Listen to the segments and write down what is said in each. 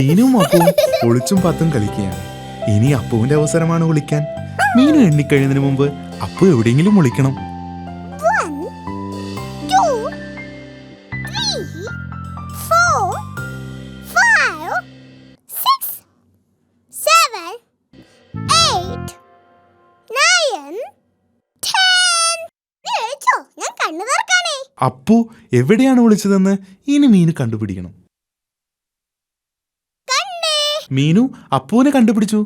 മീനും അപ്പുവും ഒളിച്ചും പത്തും കളിക്കുകയാണ്. ഇനി അപ്പുവിന്റെ അവസരമാണ് വിളിക്കാൻ. മീനു എണ്ണിക്കഴിയുന്നതിന് മുമ്പ് അപ്പു എവിടെയെങ്കിലും വിളിക്കണം. 1, 2, 3, 4, 5, 6, 7, 8, 9, 10. വിളിച്ചോ? ഞാൻ കണ്ണു തുറക്കാനേ. അപ്പു എവിടെയാണ് വിളിച്ചതെന്ന് ഇനി മീനു കണ്ടുപിടിക്കണം. മീനു അപ്പുവിനെ കണ്ടുപിടിച്ചു.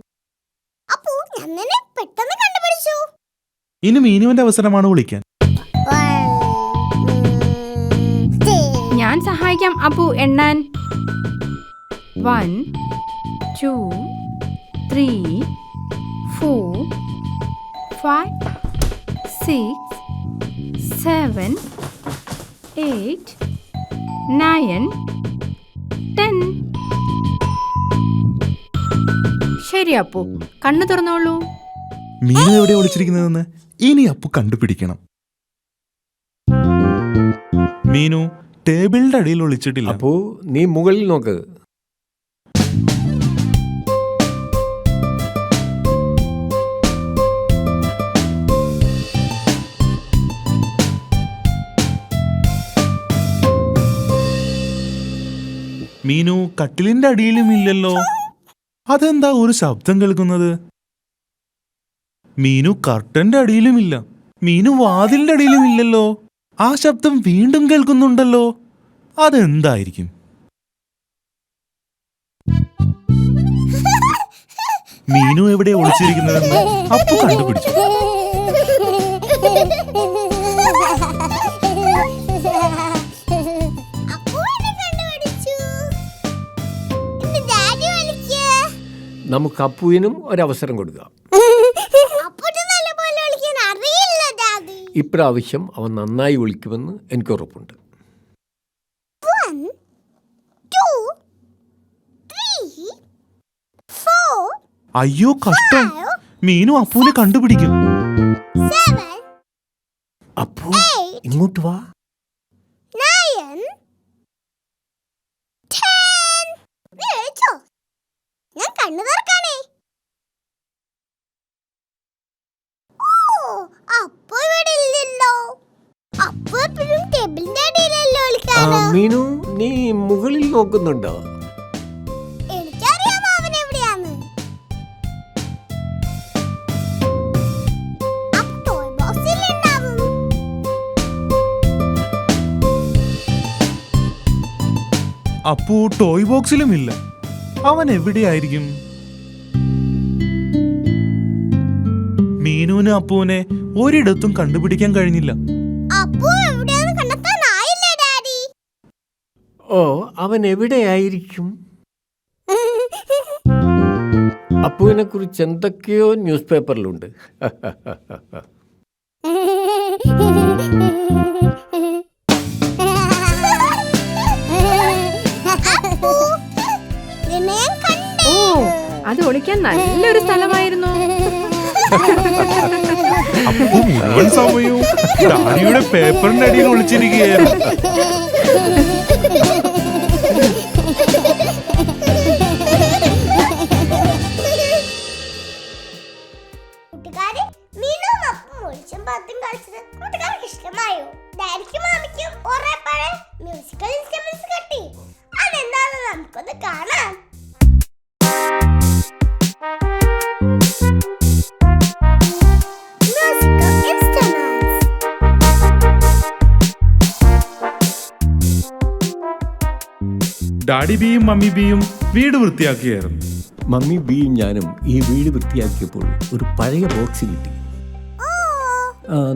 അപ്പു ഞാൻ നിന്നെ പെട്ടെന്ന് കണ്ടുപിടിച്ചു. ഇനി മീനുവിന്റെ അവസരമാണ് വിളിക്കാൻ. ഞാൻ സഹായിക്കാം അപ്പു എണ്ണാൻ. 1, 2, 3, 4, 5, 6, 7, 8, 9, 10. ശരി അപ്പു, കണ്ണു തുറന്നോളൂ. മീനു എവിടെ ഒളിച്ചിരിക്കുന്നതെന്ന് ഇനി അപ്പു കണ്ടുപിടിക്കണം. മീനു ടേബിളിന്റെ അടിയിൽ ഒളിച്ചിട്ടില്ല. അപ്പോ നീ മുകളിൽ നോക്ക്. മീനു കട്ടിലിന്റെ അടിയിലും ഇല്ലല്ലോ. അതെന്താ ഒരു ശബ്ദം കേൾക്കുന്നത്? മീനു കർട്ടന്റെ അടിയിലുമില്ല. മീനു വാതിലിന്റെ അടിയിലും ഇല്ലല്ലോ. ആ ശബ്ദം വീണ്ടും കേൾക്കുന്നുണ്ടല്ലോ. അതെന്തായിരിക്കും? മീനു എവിടെ ഒളിച്ചിരിക്കുന്നതെന്ന് അപ്പു കണ്ടുപിടിച്ചു. നമുക്ക് അപ്പുവിനും ഒരവസരം കൊടുക്കാം. ഇപ്രാവശ്യം അവൻ നന്നായി വിളിക്കുമെന്ന് എനിക്ക് ഉറപ്പുണ്ട്. 1, 2, 3, 4. അയ്യോ കഷ്ടം, മീനു അപ്പുവിനെ കണ്ടുപിടിക്കും. 7, അപ്പു ഇങ്ങോട്ട് വാ. 9, 10. വിളിച്ചോ? ഞാൻ കണ്ണു തുറക്കാനേ. അപ്പു ഇവിടെ ഇല്ലല്ലോ. അപ്പു എപ്പോഴും ടേബിളിന്റെ അടിയിലല്ലോ വിളിക്കാറ്. മീനു നീ മുകളിൽ നോക്കുന്നുണ്ടോ? എനിക്കറിയാം അവൻ എവിടെയാന്ന്. ടോയ് ബോക്സിൽ ഉണ്ടാവും. അപ്പു ടോയ് ബോക്സിലും ഇല്ല. അവൻ എവിടെയായിരിക്കും? മീനുവിന് അപ്പുവിനെ ഒരിടത്തും കണ്ടുപിടിക്കാൻ കഴിഞ്ഞില്ല. അപ്പു എവിടെയാന്ന് കണ്ടെത്താനായില്ലേ ഡാഡി? ഓ, അവൻ എവിടെയായിരിക്കും? അപ്പുവിനെ കുറിച്ച് എന്തൊക്കെയോ ന്യൂസ് പേപ്പറിലുണ്ട്. ഓ, അത് ഒളിക്കാൻ നല്ലൊരു സ്ഥലമായിരുന്നു. അപ്പു മുഴുവൻ സമയവും ഡാഡിയുടെ പേപ്പറിന്റെ അടിയിൽ ഒളിച്ചിരിക്കുകയായിരുന്നു. കൂട്ടുകാരെ, മീനും അപ്പും ഒളിച്ചും പാത്തും കളിച്ചത് കൂട്ടുകാർക്ക് ഇഷ്ടമായോ? ഡാഡിക്കും മാമിക്കും കുറെ പഴയ മ്യൂസിക്കൽ ഇൻസ്ട്രുമെന്റ്സ് കിട്ടി. അതെന്താണെന്ന് നമുക്കൊന്ന് കാണാം. ഡാഡി ബിയും മമ്മി ബിയും വീട് വൃത്തിയാക്കിയായിരുന്നു. മമ്മി ബിയും ഞാനും ഈ വീട് വൃത്തിയാക്കിയപ്പോൾ ഒരു പഴയ ബോക്സ് കിട്ടി.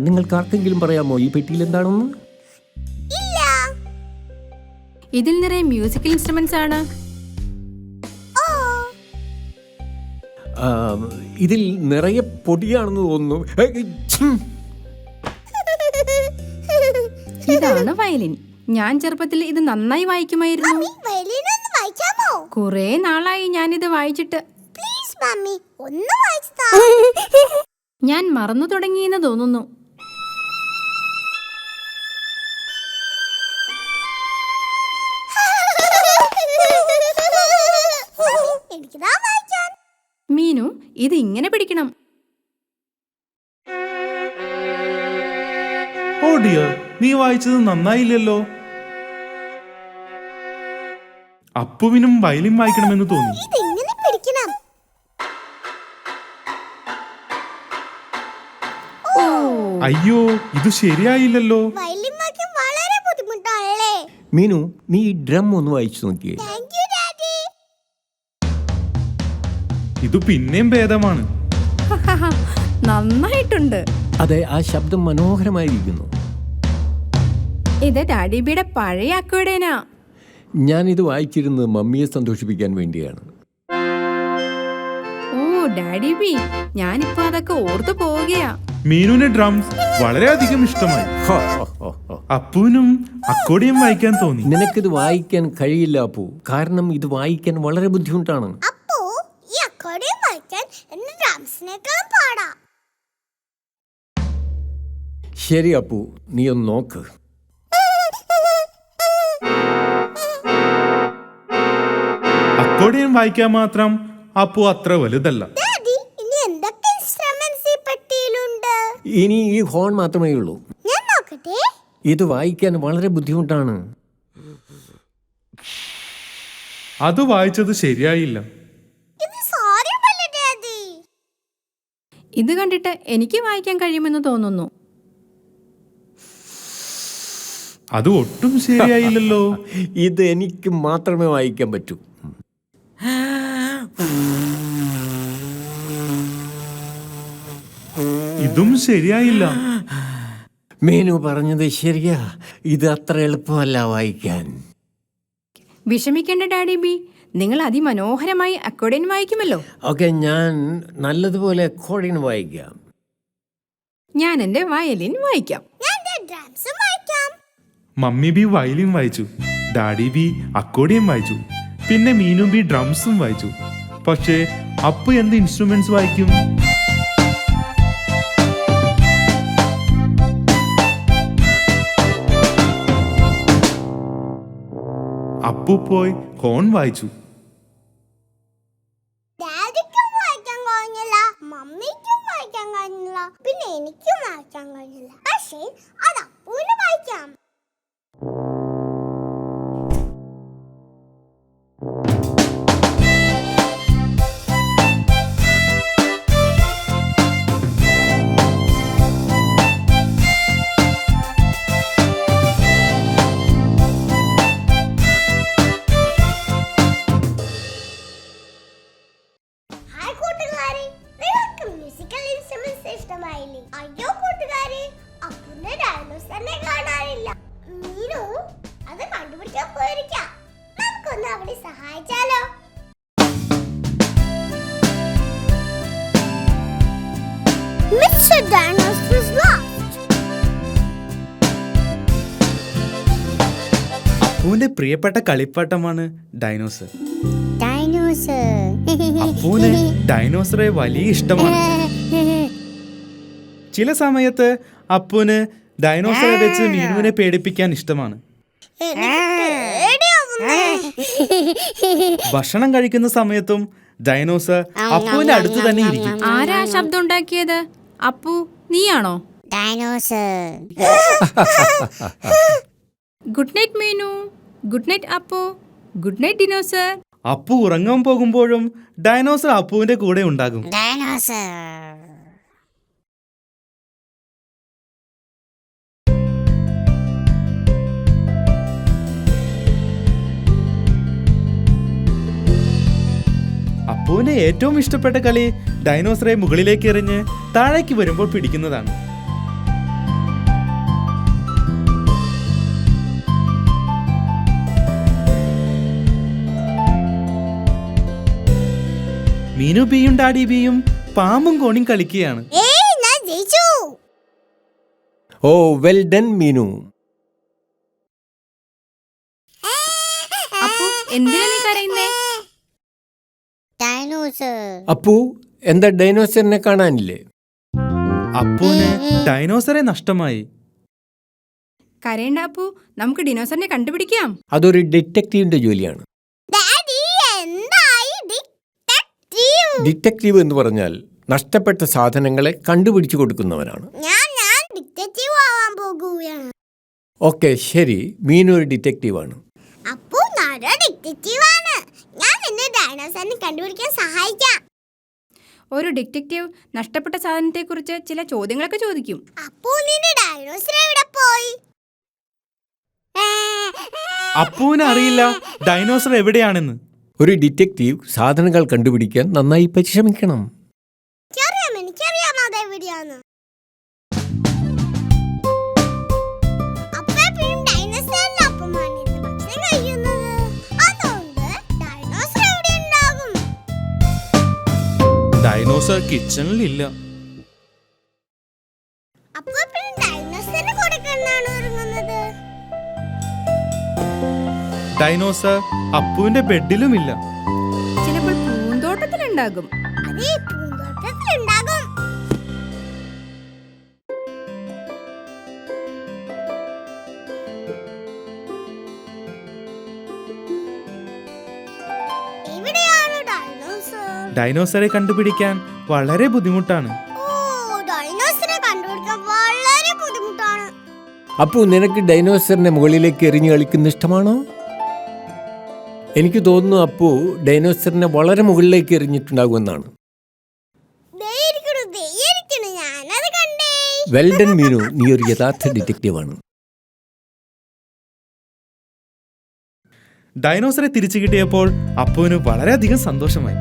നിങ്ങൾക്ക് ആർക്കെങ്കിലും പറയാമോ ഈ പെട്ടിയിൽ എന്താണെന്ന്? ഇതിൽ നിറയെ മ്യൂസിക്കൽ ഇൻസ്ട്രുമെന്റ്സ് ആണ്. ഇതിൽ നിറയെ പൊടിയാണെന്ന് തോന്നുന്നു. ഇതാണ് വയലിൻ. ഞാൻ ചെറുപ്പത്തിൽ ഇത് നന്നായി വായിക്കുമായിരുന്നു. കുറെ നാളായി ഞാനിത് വായിച്ചിട്ട്. ഞാൻ മറന്നു തുടങ്ങിയെന്ന് തോന്നുന്നു. ഇത് ഇങ്ങനെ പിടിക്കണം. ഓ ഡിയർ, നീ വായിച്ചത് നന്നായില്ലല്ലോ. അപ്പുവിനും വയലിൻ വായിക്കണമെന്ന് തോന്നി. ഇതെങ്ങനെ പിടിക്കണം? അയ്യോ, ഇത് ശരിയായില്ലല്ലോ. വയലിൻ വായിക്കാൻ വളരെ ബുദ്ധിമുട്ടാണല്ലേ. മീനു, നീ ഈ ഡ്രം ഒന്ന് വായിച്ചു നോക്കിയേ. Thank you daddy. ഇത് പിന്നെയും ഭേദമാണ്. നന്നായിട്ടുണ്ട്. അതെ, ആ ശബ്ദം മനോഹരമായിരിക്കുന്നു. ഇത് ഡാഡി ബിയുടെ പഴയ അക്വേഡേനാ. ഞാനിത് വായിച്ചിരുന്നത് മമ്മിയെ സന്തോഷിപ്പിക്കാൻ വേണ്ടിയാണ്. ഓ ഡാഡി ബി, ഞാനിപ്പോ അതൊക്കെ ഓർത്തു പോവുകയാ. മീനുവിന് ഡ്രംസ് വളരെയധികം ഇഷ്ടമായി. ഹോ, ഹോ, ഹോ, ഹോ. അപ്പുവിനും അക്കോഡിയം വായിക്കാൻ തോന്നി. നിനക്കിത് വായിക്കാൻ കഴിയില്ല അപ്പു, കാരണം ഇത് വായിക്കാൻ വളരെ ബുദ്ധിമുട്ടാണ്. അപ്പോ ഈ അക്കോർഡിയൻ വായിക്കാൻ എന്റെ ഡ്രംസിനേക്കാളും പാടാ. ശരി അപ്പു, നീ ഒന്ന് നോക്ക്. അക്കോഡിയം വായിക്കാൻ മാത്രം അപ്പു അത്ര വലുതല്ല. ഡാഡി, ഇനി എന്തൊക്കെ ഇൻസ്ട്രുമെന്റ്സ് ഈ പെട്ടിയിലുണ്ട്? ഇനി ഈ ഹോൺ മാത്രമേ ഉള്ളൂ. ഞാൻ നോക്കട്ടെ. ഇത് വായിക്കാൻ വളരെ ബുദ്ധിമുട്ടാണ്. അത് വായിച്ചത് ശരിയായില്ല. ഇത് സാരമല്ല ഡാഡി. ഇത് കണ്ടിട്ട് എനിക്ക് വായിക്കാൻ കഴിയുമെന്ന് തോന്നുന്നു. അത് ഒട്ടും ശരിയായില്ലല്ലോ. ഇത് എനിക്ക് മാത്രമേ വായിക്കാൻ പറ്റൂ. ഇതും ശരിയായില്ല. മീനു പറഞ്ഞത് ശരിയാ, ഇത് അത്ര എളുപ്പമല്ല വായിക്കാൻ. വിഷമിക്കേണ്ട ഡാഡി ബി, നിങ്ങൾ അതിമനോഹരമായി അക്വേഡേൻ വായിക്കുമല്ലോ. ഓക്കെ, ഞാൻ നല്ലതുപോലെ അക്കോർഡിയൻ വായിക്കാം. ഞാൻ എന്റെ വയലിൻ വായിക്കാം. ഞാൻ ഡ്രംസും വായിക്കാം. മമ്മി ബി വയലിൻ വായിച്ചു, ഡാഡി ബി അക്കോഡിയം വായിച്ചു, പിന്നെ മീനു ബി ഡ്രംസും വായിച്ചു. പക്ഷേ അപ്പു എന്ത് ഇൻസ്ട്രുമെന്റ്സ് വായിക്കും? അപ്പു പോയി ഹോൺ വായിച്ചു. ഡാഡിക്കും വായിക്കാൻ കഴിഞ്ഞില്ല, മമ്മിക്കും വായിക്കാൻ കഴിഞ്ഞില്ല, പിന്നെ എനിക്കും വായിക്കാൻ കഴിഞ്ഞില്ല. പക്ഷേ അത് അപ്പൂന് വായിക്കാം. ഹായ് കൂട്ടുകാരെ, നിങ്ങൾക്ക് മ്യൂസിക്കൽ ഇൻസ്ട്രുമെന്റ്സ് ഇഷ്ടമായില്ലേ? അയ്യോ കൂട്ടുകാരെ, അപ്പുന്റെ ഡൈനോസറിനെ കാണാനില്ല. മീനു അത് കണ്ടുപിടിക്കാൻ പോയിരിക്കാം. നമുക്കൊന്ന് അവിടെ സഹായിച്ചാലോ? Mr. Dinosaur is lost. അപ്പുവിന്റെ പ്രിയപ്പെട്ട കളിപ്പാട്ടമാണ് ഡൈനോസർ. Dinosaur. അപ്പുവിന് ഡൈനോസറെ വലിയ ഇഷ്ടമാണ്. ചില സമയത്ത് അപ്പുവിന് ഡൈനോസറെ വെച്ച് മീനുവിനെ പേടിപ്പിക്കാൻ ഇഷ്ടമാണ്. ഭക്ഷണം കഴിക്കുന്ന സമയത്തും ഡൈനോസർ അപ്പുവിന്റെ അടുത്ത് തന്നെ ഇരിക്കും. ആരാ ശബ്ദം ഉണ്ടാക്കിയത്? അപ്പു, നീയാണോ? Good night Meenu. Good night Appu. Good night dinosaur. Appu ഉറങ്ങാൻ പോകുമ്പോഴും ഡൈനോസർ അപ്പുവിന്റെ കൂടെ ഉണ്ടാകും. അപ്പുവിന് ഏറ്റവും ഇഷ്ടപ്പെട്ട കളി ഡൈനോസറെ മുകളിലേക്ക് എറിഞ്ഞ് താഴേക്ക് വരുമ്പോൾ പിടിക്കുന്നതാണ്. മീനു ബിയും ഡാഡി ബിയും പാമ്പും കോണിയും കളിക്കുകയാണ്. ഓ, വെൽ ഡൺ മീനു. അപ്പു, എന്തിനാ നീ കരയുന്നേ? അപ്പു, എന്താ ഡൈനോസറിനെ കാണാനില്ലേ? അപ്പുവിന് ഡൈനോസറെ നഷ്ടമായി. കരയണ്ട അപ്പു, നമുക്ക് ഡിനോസറിനെ കണ്ടുപിടിക്കാം. അതൊരു ഡിറ്റക്റ്റീവിന്റെ ജോലിയാണ്. ഡാഡി, എന്തായി ഡിറ്റക്റ്റീവ്? ഡിറ്റക്റ്റീവ് എന്ന് പറഞ്ഞാൽ നഷ്ടപ്പെട്ട സാധനങ്ങളെ കണ്ടുപിടിച്ചു കൊടുക്കുന്നവനാണ്. ഞാൻ ഡിറ്റക്റ്റീവ് ആവാൻ പോകുകയാണ്. ഓക്കെ, ശരി, മീനു ഒരു ഡിറ്റക്റ്റീവാണ്. അപ്പോ നാടോ ഡിറ്റക്റ്റീവ് ആണ്. ഞാൻ നിന്നെ ഡൈനോസറിനെ കണ്ടുപിടിക്കാൻ സഹായിക്കാം. ഒരു ഡിറ്റക്റ്റീവ് നഷ്ടപ്പെട്ട സാധനത്തെക്കുറിച്ച് ചില ചോദ്യങ്ങളൊക്കെ ചോദിക്കും. അപ്പോ നിന്റെ ഡൈനോസർ എവിടെ പോയി? അപ്പുവിന് അറിയില്ല ഡൈനോസർ എവിടെയാണെന്ന്. ഒരു ഡിറ്റക്റ്റീവ് സാധനങ്ങൾ കണ്ടുപിടിക്കാൻ നന്നായി പരിശ്രമിക്കണം. എനിക്കറിയാം അതെവിടെയാന്ന്. അപ്പോഴും ഡൈനോസറിന്റെ ഒപ്പമാണ് ഇരുന്ന് ഭക്ഷണം കഴിക്കുന്നത്. അതുകൊണ്ട് ഡൈനോസർ എവിടെ ഉണ്ടാകും? ഡൈനോസർ കിച്ചണിലില്ല. അപ്പോഴും ഡൈനോസറിന് കൊടുക്കണാണ് ഒരുങ്ങുന്നത്. ഡൈനോസർ അപ്പുവിന്റെ ബെഡിലുമില്ല. ചിലപ്പോൾ പൂന്തോട്ടത്തിലുണ്ടാകും. അതേ, പൂന്തോട്ടത്തിലുണ്ടാകും. എവിടെയാണ് ഡൈനോസർ? ഡൈനോസറെ കണ്ടുപിടിക്കാൻ വളരെ ബുദ്ധിമുട്ടാണ്. ഡൈനോസറെ കണ്ടുപിടിക്കാൻ വളരെ ബുദ്ധിമുട്ടാണ്. അപ്പോൾ നിനക്ക് ഡൈനോസറിനെ മുകളിലേക്ക് എറിഞ്ഞു കളിക്കുന്ന ഇഷ്ടമാണോ? എനിക്ക് തോന്നുന്നു അപ്പു ഡൈനോസറിനെ വളരെ മുകളിലേക്ക് എറിഞ്ഞിട്ടുണ്ടാകുമെന്നാണ്. ഞാനത് കണ്ടേ. വെൽഡൻ മീനു, നീ ഒരു യഥാർത്ഥ ഡിറ്റക്റ്റീവാണ്. ഡൈനോസറെ തിരിച്ചു കിട്ടിയപ്പോൾ അപ്പുവിന് വളരെയധികം സന്തോഷമായി.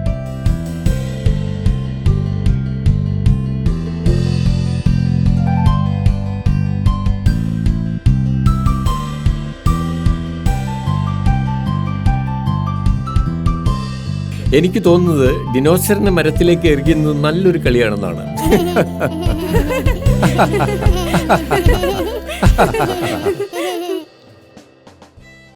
എനിക്ക് തോന്നുന്നത് ഡിനോസറിനെ മരത്തിലേക്ക് എറിയുന്നത് നല്ലൊരു കളിയാണെന്നാണ്.